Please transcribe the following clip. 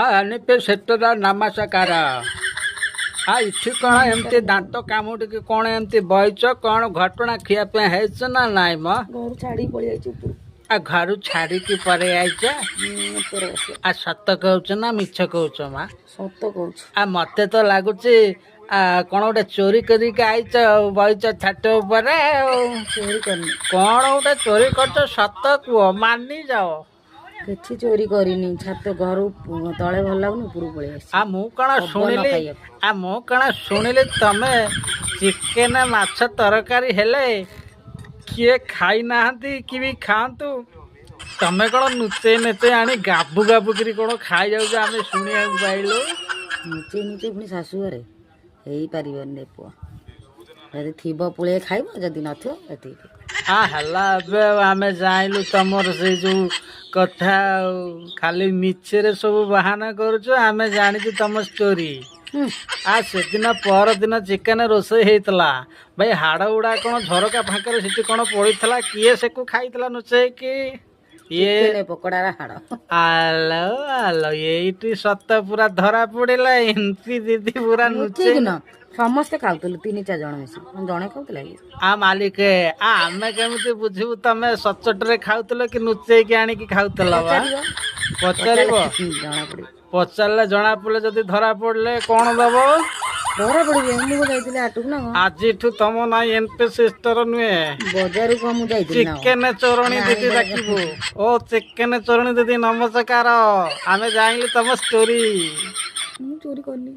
ଆନିପେ ସେତର ନମସ୍କାର। ଏଠି କ'ଣ ଏମିତି ଦାନ୍ତ କାମୁଡ଼ିକି କ'ଣ ଏମିତି ବଇଛ? କ'ଣ ଘଟଣା ଖିଆ ପିଆ ହେଇଛ ନା ନାଇଁ ମ? ଘରୁ ଛାଡ଼ିକି ପଳେଇ ଯାଇଛି ଉପରୁ। ଘରୁ ଛାଡ଼ିକି ପଳେଇ ଆଇଛ? ଉପରେ ବସିବ। ସତ କହୁଛ ନା ମିଛ କହୁଛ ମା? ସତ କହୁଛୁ। ମତେ ତ ଲାଗୁଛି କ'ଣ ଗୋଟେ ଚୋରି କରିକି ଆଇଛ ବଇଛ ଛାତ ଉପରେ ଆଉ। ଚୋରି କରିନି। କ'ଣ ଗୋଟେ ଚୋରି କରିଛ ସତ କୁହ, ମାନି ଯାଅ। କିଛି ଚୋରି କରିନି। ଛାତ ଘରୁ ତଳେ ଭଲ ଲାଗୁନି ଉପରକୁ ପଳେଇ ଆସିଛି। ମୁଁ କ'ଣ ଶୁଣିଲି ତମେ ଚିକେନ ମାଛ ତରକାରୀ ହେଲେ କିଏ ଖାଇନାହାନ୍ତି କି ବି ଖାଆନ୍ତୁ, ତମେ କ'ଣ ନୁଚେଇ ନୁଚେଇ ଆଣି ଗାବୁ ଗାବୁ କିରି କ'ଣ ଖାଇଯାଉଛ? ଆମେ ଶୁଣିବାକୁ ପାଇଲୁ। ନୁଚେଇ ନୁଚେଇ ପୁଣି ଶାଶୁ ଘରେ ହେଇପାରିବନି ରେ ପୁଅ। ଯଦି ଥିବ ପୁଳେ ଖାଇବ, ଯଦି ନଥିବ ଏତିକି। ହେଲା ଏବେ ଆମେ ଜାଣିଲୁ ତମର ସେଇ ଯୋଉ କଥା। ଆଉ ଖାଲି ମିଛରେ ସବୁ ବାହାନା କରୁଛ, ଆମେ ଜାଣିଛୁ ତମ ଷ୍ଟୋରି। ସେଦିନ ପରଦିନ ଚିକେନ ରୋଷେଇ ହେଇଥିଲା ଭାଇ, ହାଡ଼ ଗୁଡ଼ା କ'ଣ ଝରକା ଫାଙ୍କରେ ସେଠି କ'ଣ ପଡ଼ିଥିଲା? କିଏ ସେକୁ ଖାଇଥିଲା ନୁଚେଇକି? ଇଏ ପକୋଡ଼ାର ହାଡ଼। ଆଲୋ ଆଲୋ, ଏଇଠି ସତ ପୁରା ଧରା ପଡ଼ିଲା। ଏମିତି ଦିଦି ପୁରା ନୁଚେଇ ସମସ୍ତେ ଖାଉଥିଲୁ, 3-4 ଜଣ ମିଶି। ଜଣେ ଖାଉଥିଲା କି? ମାଲିକ ଆମେ କେମିତି ବୁଝିବୁ ତମେ ସଚଟରେ ଖାଉଥିଲ କି ନୁଚେଇକି ଆଣିକି ଖାଉଥିଲ? ପଚାରିବ, ଜଣା ପଡ଼ିବ। ପଚାରିଲେ ଜଣା ପଡ଼ିଲେ ଯଦି ଧରା ପଡ଼ିଲେ କ'ଣ ଦବ? ଧରା ପଡ଼ିବ। ମୁଁ ଯାଇଥିଲି ହାଟକୁ ନା। ଆଜିଠୁ ତମ ନାଇଁ ଏନପି ସିଷ୍ଟର ନୁହେଁ, ବଜାରକୁ ମୁଁ ଯାଇଥିଲି। ଚିକେନ ଚୋରଣୀ ଦିଦି ଡାକିବୁ। ଓ ଚିକେନ ଚୋରଣୀ ଦିଦି ନମସ୍କାର। ଆମେ ଜାଣିଲୁ ତମ ଷ୍ଟୋରି। ମୁଁ ଚୋରି କରିନି।